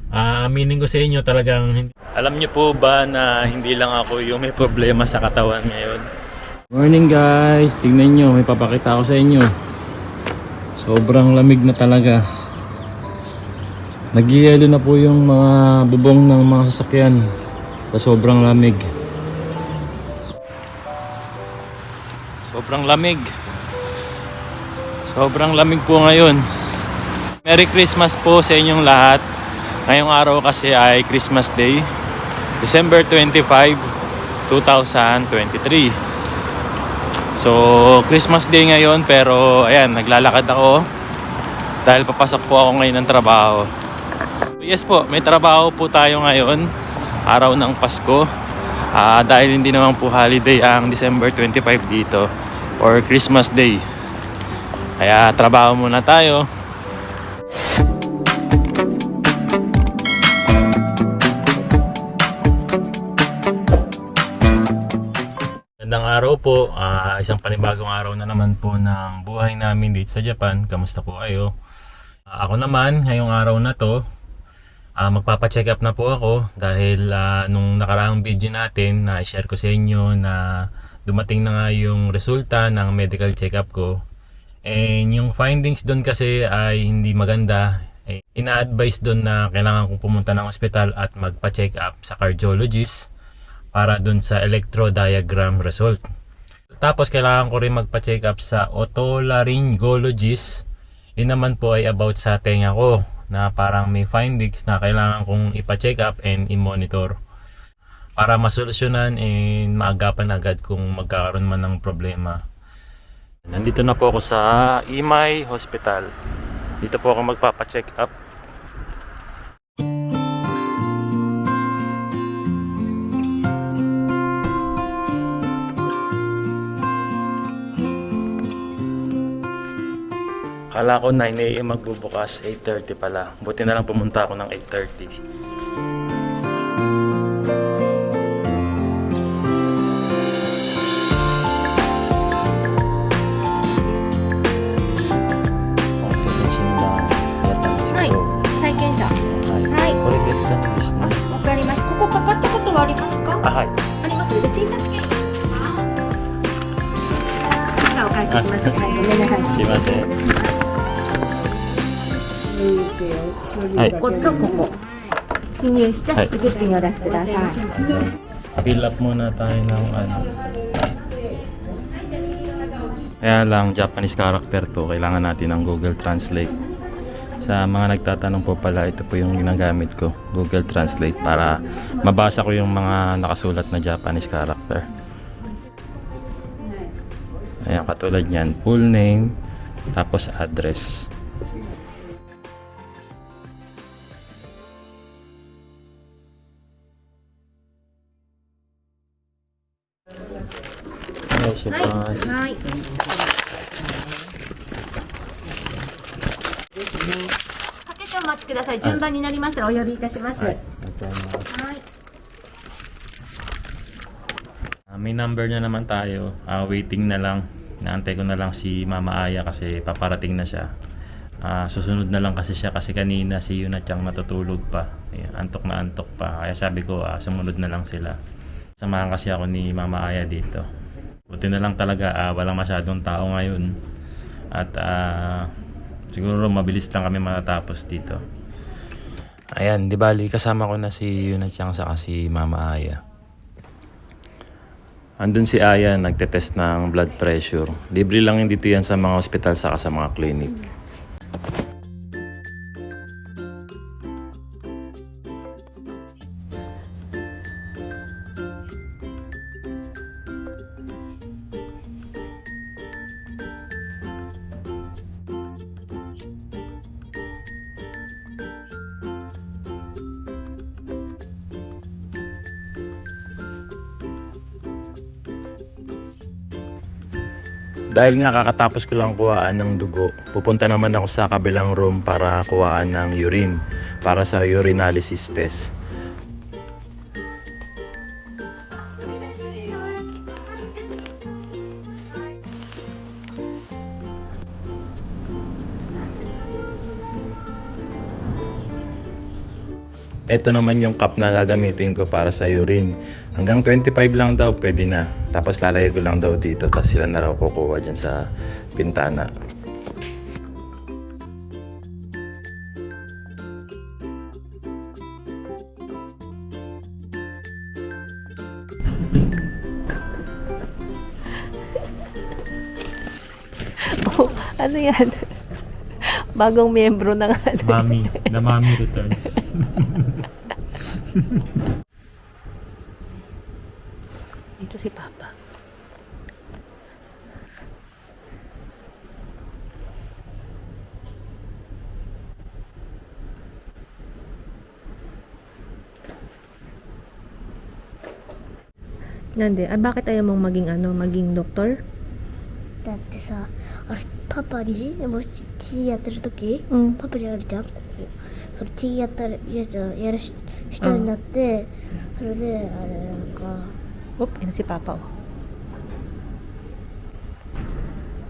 Aminin ko sa inyo talagang alam niyo po ba na hindi lang ako yung may problema sa katawan ngayon. Morning guys, tingnan nyo, may papakita ako sa inyo. Sobrang lamig na talaga. Nagyayelo na po yung mga bubong ng mga sasakyan sa sobrang lamig. Sobrang lamig. Sobrang lamig po ngayon. Merry Christmas po sa inyong lahat. Ngayong araw kasi ay Christmas Day, December 25, 2023. So, Christmas Day ngayon pero ayan, naglalakad ako dahil papasok po ako ngayon ng trabaho. Yes po, may trabaho po tayo ngayon, araw ng Pasko. Dahil hindi naman po holiday ang December 25 dito or Christmas Day. Kaya trabaho muna tayo. Magandang araw po, isang panibagong araw na naman po ng buhay namin dito sa Japan. Kamusta po kayo? Ako naman, ngayong araw na to, magpapacheck up na po ako dahil nung nakaraang video natin na i-share ko sa inyo na dumating na nga yung resulta ng medical check up ko. And yung findings doon kasi ay hindi maganda. Ina-advise doon na kailangan kong pumunta ng ospital at magpa-check up sa cardiologist para dun sa electrodiagram result. Tapos kailangan ko rin magpa-check up sa otolaryngologist. Yun naman po ay about sa tenga ko na parang may findings na kailangan kong ipa-check up and i-monitor para masolusyonan and maagapan agad kung magkakaroon man ng problema. Nandito na po ako sa Imay Hospital. Dito po ako magpapa-check up. Kala ko 9 AM magbubukas, 8:30 pala. Buti na lang pumunta ako ng 8:30. Fill up muna tayo ng ano. Kaya lang, Japanese character to. Kailangan natin ng Google Translate. Sa mga nagtatanong po pala, ito po yung ginagamit ko, Google Translate, para mabasa ko yung mga nakasulat na Japanese character. Ayan, katulad yan, full name, tapos address. Hi. 少々お待ちください。順番になりましたらお呼びいたします。はい。May number na naman tayo. Waiting na lang. Inaantay ko na lang si Mama Aya kasi paparating na siya. Susunod na lang kasi siya kasi kanina si Yuna-chan natutulog pa. Ayan, antok na antok pa. Kaya sabi ko sumunod na lang sila. Samahan kasi ako ni Mama Aya dito. Buti na lang talaga walang masyadong tao ngayon. At siguro mabilis lang kami matatapos dito. Ayan, di bali kasama ko na si Yuna-chan saka si Mama Aya. Andun si Aya nagtetest ng blood pressure. Libre lang yun dito yan sa mga ospital saka sa mga clinic. Dahil nga kakatapos ko lang kuhaan ng dugo, pupunta naman ako sa kabilang room para kuhaan ng urine para sa urinalysis test. Ito naman yung cup na gagamitin ko para sa urine. Hanggang 25 lang daw, pwede na. Tapos lalagay ko lang daw dito, tapos sila na raw kukuha dyan sa pintana. Oh, ano yan? Bagong miyembro ng ano. Mami, the mommy returns. Dito si Papa. Nande, bakit ayaw mong maging doktor? だってさ、あれパパにもし血やってる時、うんパパにあるじゃん、ここその血やったらやる人になって、それであれなんか Oop, yan si Papa, oh.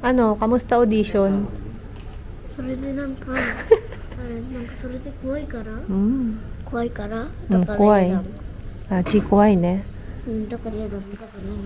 Ano, kamusta audition? それでなんかあれなんかそれで怖いから Mm. 怖いからうんだから怖い嫌だ、Ah, chikuay, ne? うん、だから嫌だ、見たくない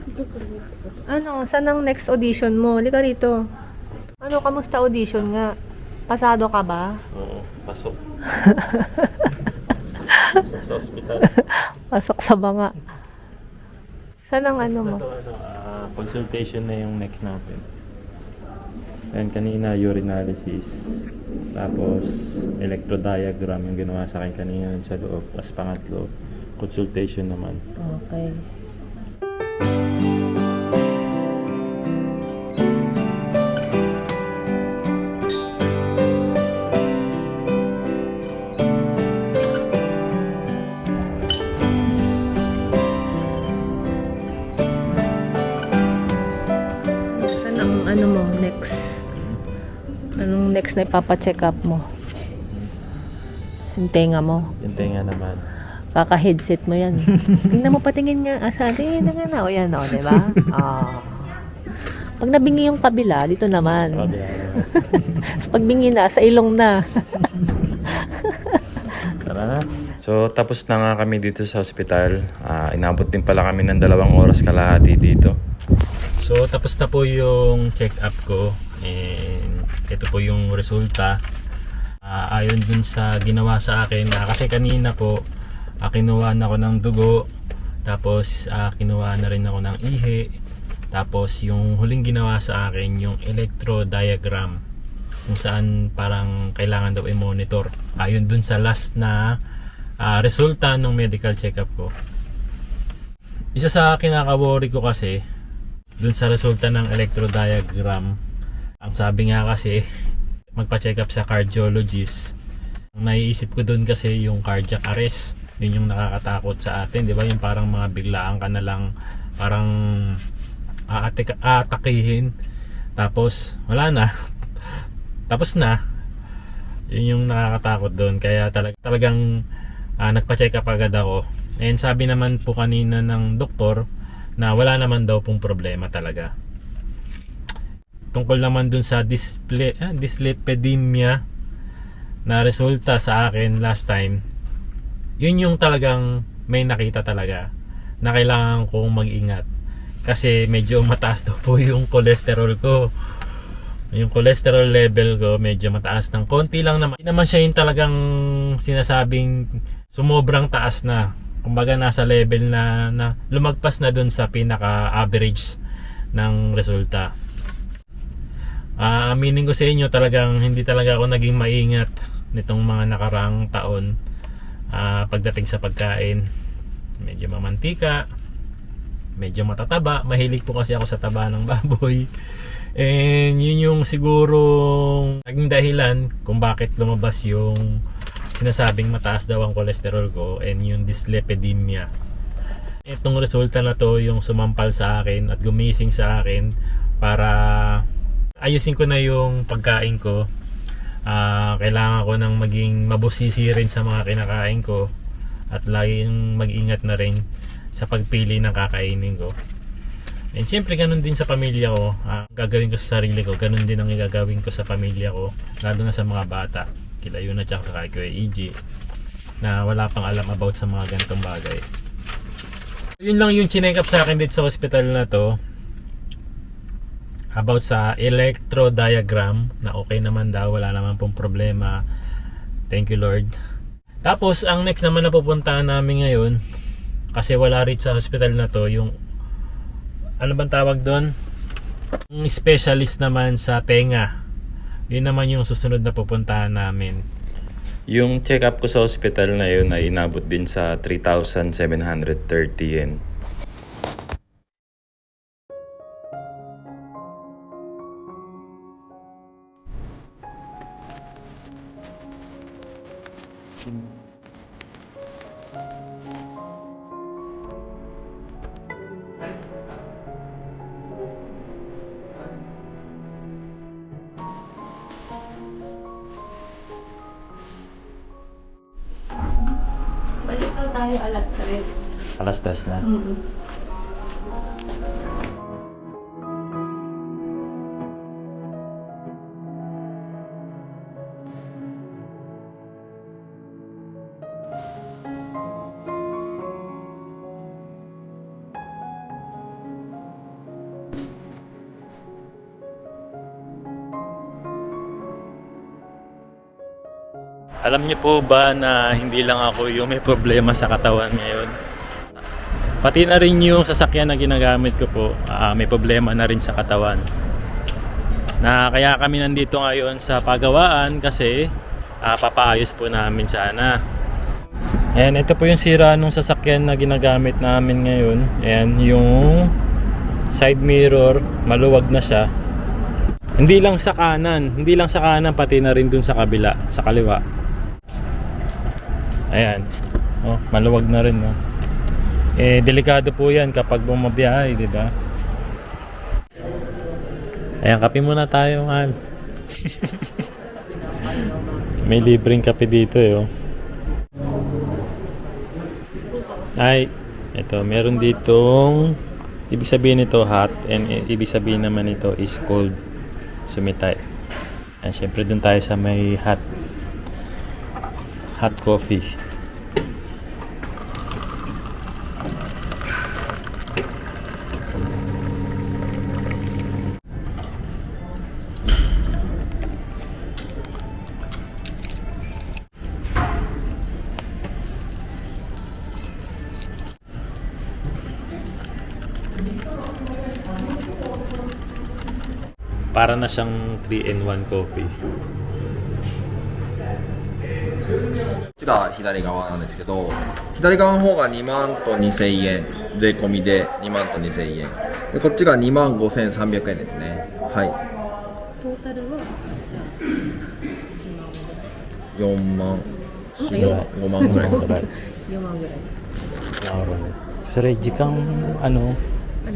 見てくれってこと Ano, saan ang next audition mo? Liga rito. Ano, kamusta audition nga? Pasado ka ba? Oo, pasok. Pasok sa ospital. Pasok sa banga. Saan ang ano mo? Consultation na yung next natin. And kanina urinalysis. Tapos electrodiagram yung ginawa sa akin kanina sa loob. Tapos pangatlo, consultation naman. Okay. Saan ang ano mo next? Anong next na ipapacheck up mo? Yung tenga mo. Yung tenga naman. Kaka-headset mo yan. Tingnan mo, patingin nga. Tingin na nga na. O yan, o, diba? Pag nabingi yung kabila, dito naman. Sa kabila naman. Sa pagbingi na, sa ilong na. Tara na. So, tapos na nga kami dito sa hospital. Inabot din pala kami ng 2 oras kalahati dito. So, tapos na po yung check-up ko. And ito po yung resulta. Ayon dun sa ginawa sa akin. Kasi kanina po, kinuha na ako ng dugo. Tapos, kinuha na rin ako ng ihi. Tapos, yung huling ginawa sa akin, yung electrodiagram. Kung saan parang kailangan daw i-monitor. Ayon dun sa last na resulta ng medical check-up ko. Isa sa kinaka-worry ko kasi dun sa resulta ng electrodiagram, ang sabi nga kasi magpa-check up sa cardiologist. Ang naiisip ko dun kasi yung cardiac arrest. Yun yung nakakatakot sa atin, di ba? Yung parang mga biglaan ka na lang, parang aatakihin, tapos wala na. Tapos na. Yun yung nakakatakot doon. Kaya talagang nagpa-check up agad ako. And sabi naman po kanina ng doktor na wala naman daw pong problema talaga. Tungkol naman dun sa dyslipidemia na resulta sa akin last time, yun yung talagang may nakita talaga na kailangan kong mag-ingat. Kasi medyo mataas daw po yung cholesterol ko. Yung cholesterol level ko medyo mataas ng konti lang naman. Hindi naman siya yung talagang sinasabing sumobrang taas na. Kumbaga nasa level na lumagpas na dun sa pinaka-average ng resulta. Aminin ko sa inyo, talagang hindi talaga ako naging maingat nitong mga nakaraang taon pagdating sa pagkain. Medyo mamantika, medyo matataba. Mahilig po kasi ako sa taba ng baboy. And yun yung siguro naging dahilan kung bakit lumabas yung sinasabing mataas daw ang cholesterol ko and yung dyslipidemia. Itong resulta na to yung sumampal sa akin at gumising sa akin para ayusin ko na yung pagkain ko. Kailangan ko nang maging mabusisi rin sa mga kinakain ko at laging mag-ingat na rin sa pagpili ng kakainin ko. And syempre ganun din sa pamilya ko. Gagawin ko sa sarili ko, ganun din ang gagawin ko sa pamilya ko, lalo na sa mga bata, kila Yuna at kay Kuya EJ. na wala pang alam about sa mga ganitong bagay. Yun lang yung chinek up sa akin dito sa hospital na to about sa electrodiagram, na okay naman daw, wala naman pong problema. Thank you Lord. Tapos ang next naman na pupuntahan namin ngayon, kasi wala rin sa hospital na to, yung ano bang tawag doon? Yung specialist naman sa tenga. Yun naman yung susunod na pupuntahan namin. Yung check-up ko sa hospital na yun ay inabot din sa 3,730 yen. Balik daw tayo alas 3. Alas 10 na. Alam niyo po ba na hindi lang ako yung may problema sa katawan ngayon? Pati na rin yung sasakyan na ginagamit ko po, may problema na rin sa katawan. Na kaya kami nandito ngayon sa pagawaan kasi papaayos po namin sana. Ayan, ito po yung sira ng sasakyan na ginagamit namin ngayon. Ayan, yung side mirror, maluwag na siya. Hindi lang sa kanan, pati na rin dun sa kabila, sa kaliwa. Ayan. Oh, maluwag na rin, no. Eh delikado po 'yan kapag bumabiyahe, 'di ba? Ayan, kape muna tayo, man. May libreng kape dito, eh, oh. Ay, ito, meron ditong ibig sabihin nito hot and ibig sabihin naman ito is cold. Sumitay. And syempre dun tayo sa may hot coffee. Para na siyang 3-in-1 coffee. こっちが左側なんですけど、左側の方が2万と2000円、税込みで2万と2000円。で、こっちが2万5300円ですね。はい。トータルは4万、4万、5万ぐらいかな。 4万ぐらい。 それ時間ano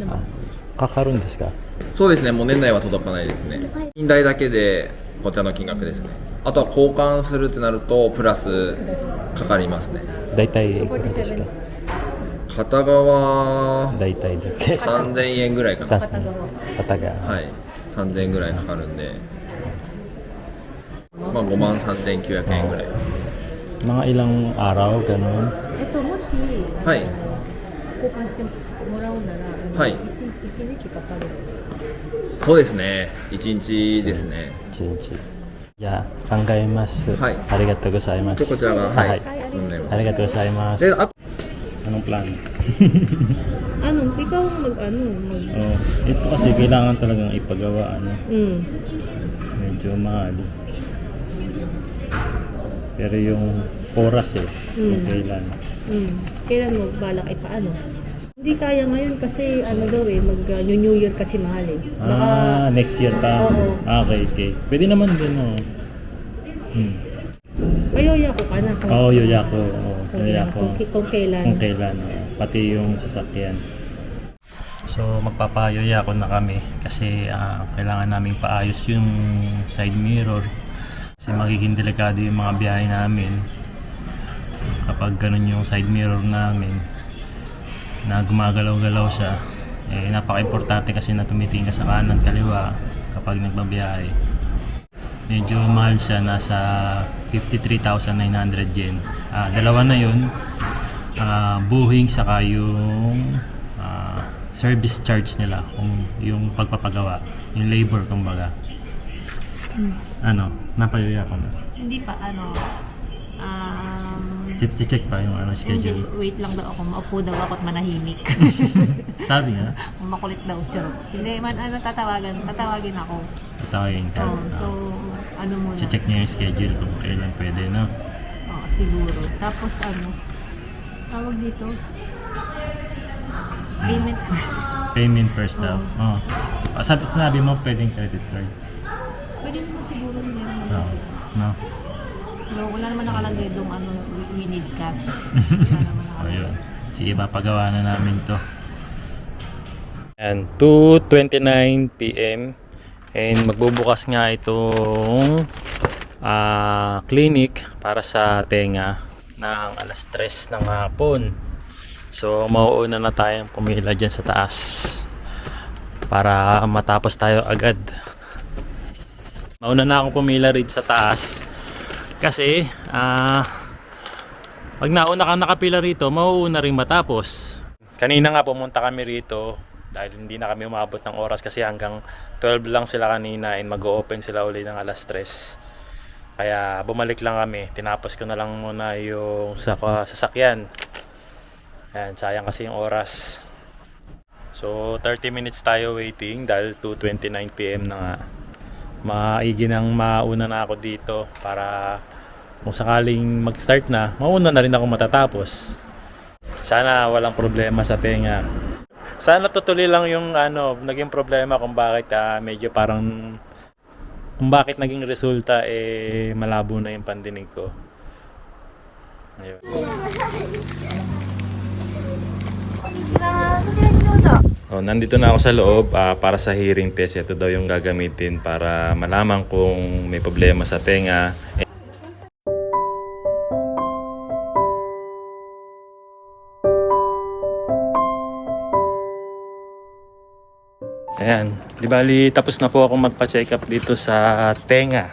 ba? かかるんですか？そうですね、もう年内は届かないですね。金代だけでこちらの金額ですね。あとは交換するってなるとプラスかかりますね。だいたいいくらですか？片側だいたいだけ。 3000円ぐらいかな。片側。片が。はい、3000円ぐらいかかるんで、まあ5万3900円ぐらい。 Mga ilang araw, ganun. Ito mo si はい。 交換してもらうなら、はい一日かかるんですか？そうですね、1日ですね。 1日。じゃあ、考えます。はいありがとうございます。こちらが、はい、はいありがとうございます。 で、あと Anong plano? Ano? Ikaw mag. Oh, ito kasi kailangan talagang ipagawa, ano. Mm. Medyo mahal. Pero yung oras kung kailan. Kailan mo balak ipaano? Hindi kaya ngayon kasi ano daw mag-New Year kasi mahal eh. Next year pa? Oo. Okay. Pwede naman din, Payoya ko ka na. Oo, yoya ko. Yoya ko. Kung kailan. Kung kailan. Pati yung sasakyan. So, magpapayoya ko na kami kasi kailangan naming paayos yung side mirror. Kasi magiging delikado yung mga biyahe namin kapag ganun yung side mirror namin na gumagalaw-galaw siya. Napaka-importante kasi na tumitingin ka sa kanan kaliwa kapag nagbabiyahe. medyo mahal siya, nasa 53,900 yen. Dalawa na yun, buhing saka yung service charge nila, yung pagpapagawa, yung labor kumbaga. Ano, napalaya ko na. Hindi pa, Check pa yung hindi, schedule. wait lang daw ako, maupo daw ako at manahimik. Sabi nga, Makulit daw, charot. Hindi, tatawagin ako. tawagin ka. So, muna? Check niya yung schedule kung kailan pwede, no? Siguro. Tapos tawag dito, payment first. Payment first daw. Oh. Sinabi mo pwedeng credit card. Pwede mo siguro meron No. No. No, wala naman nakalagay doon we need cash. Wala naman nakalagay. Ayun. Sige, papagawa na namin to. And 2:29 PM and magbubukas nga itong clinic para sa tenga ng alas 3 ng hapon. So mauuna na tayong pumila dyan sa taas para matapos tayo agad. Mauna na akong pumila rin sa taas kasi pag nauna ka nakapila rito, mauuna rin matapos. Kanina nga pumunta kami rito dahil hindi na kami umabot ng oras kasi hanggang 12 lang sila kanina and mag-o-open sila uli ng alas 3. Kaya bumalik lang kami. Tinapos ko na lang muna yung sasakyan. Ayan, sayang kasi yung oras. So 30 minutes tayo waiting dahil 2:29 PM na nga. Maigi nang mauna na ako dito para kung sakaling mag-start na, mauna na rin ako matatapos. Sana walang problema sa tenga. Sana tutuloy lang yung naging problema kung bakit medyo parang kung bakit naging resulta malabo na yung pandinig ko. Ayun. Nandito na ako sa loob para sa hearing test. Ito daw yung gagamitin para malaman kung may problema sa tenga. Ayan, di bali tapos na po ako magpa-check up dito sa tenga.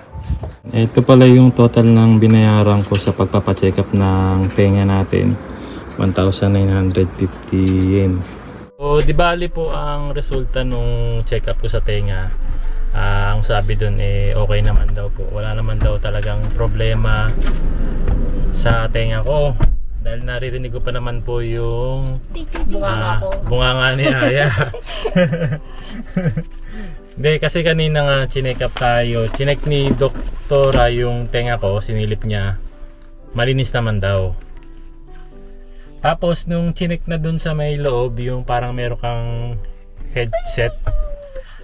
Ito pala yung total ng binayaran ko sa pagpapa-check up ng tenga natin. 1,950 yen. So, di bali po ang resulta nung check up ko sa tenga. Ang sabi dun okay naman daw po. Wala naman daw talagang problema sa tenga ko. Dahil naririnig ko pa naman po yung bunganga ni Aya. Hindi, kasi kanina nga chinek up tayo. Chinek ni doktora yung tenga ko, sinilip niya. Malinis naman daw. Tapos nung chinek na dun sa may loob, yung parang meron kang headset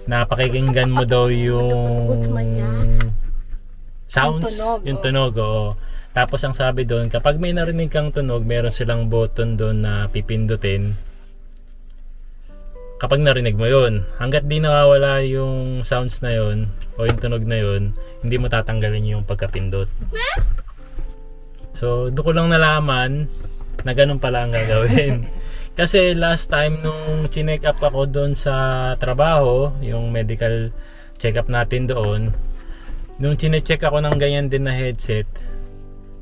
na pakikinggan mo daw yung sounds, yung tunog. Oo. Tapos ang sabi doon, kapag may narinig kang tunog, meron silang button doon na pipindutin. Kapag narinig mo yun, hanggat di nawawala yung sounds na yun o yung tunog na yun, hindi mo tatanggalin yung pagkapindot. So doon ko lang nalaman na ganun pala ang gagawin. Kasi last time nung chinek up ako doon sa trabaho, yung medical check up natin doon, nung chinecheck ako ng ganyan din na headset,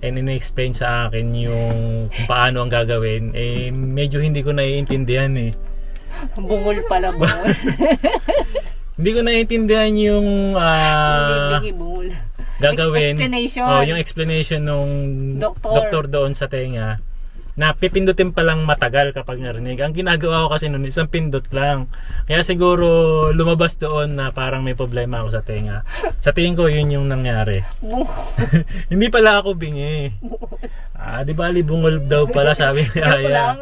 and in-explain sa akin yung kung paano ang gagawin, medyo hindi ko naiintindihan Bungol pala, bungol. Hindi ko naiintindihan yung Bungol. gagawin. Explanation. Yung explanation nung Doktor doon sa tenga. Na pipindutin palang matagal kapag narinig. Ang ginagawa ko kasi noon, isang pindot lang. Kaya siguro lumabas doon na parang may problema ako sa tenga. Sa tingin ko yun yung nangyari. Hindi pala ako bingi. Di ba bungol daw pala sabi ni Aya.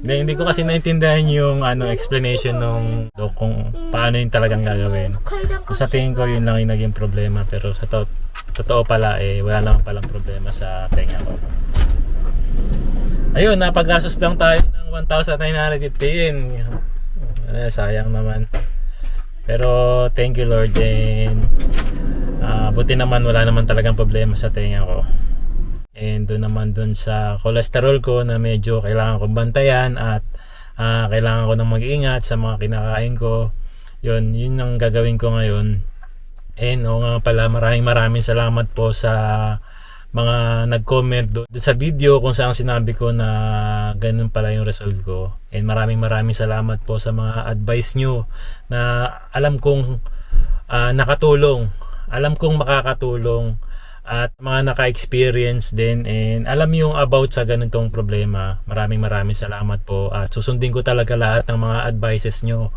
Hindi ko kasi naintindihan yung explanation nung kung paano yung talagang gagawin. So, sa tingin ko yun lang yung naging problema. Pero sa totoo pala wala naman palang problema sa tenga ko. Ayun, napaggastos lang tayo ng 1,950 yen. Sayang naman. Pero thank you Lord, and buti naman wala naman talagang problema sa tenga ko. And doon naman dun sa cholesterol ko na medyo kailangan kong bantayan at kailangan ko nang mag-iingat sa mga kinakain ko. Yun ang gagawin ko ngayon. And nga pala, maraming salamat po sa mga nag-comment doon sa video kung saan sinabi ko na ganun pala yung result ko. And maraming salamat po sa mga advice nyo na alam kong nakatulong. Alam kong makakatulong at mga naka-experience din and alam yung about sa ganitong problema. Maraming salamat po at susundin ko talaga lahat ng mga advices nyo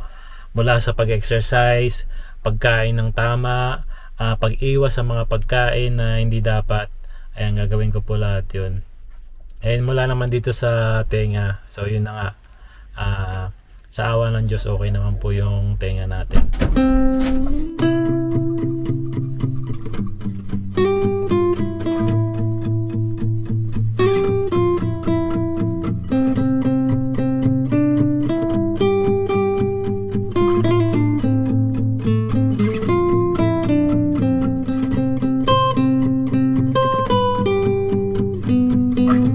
mula sa pag-exercise, pagkain ng tama, pag-iwas sa mga pagkain na hindi dapat. Ayan, gagawin ko po lahat yun. And mula naman dito sa tenga, so yun na nga, sa awa ng Diyos okay naman po yung tenga natin.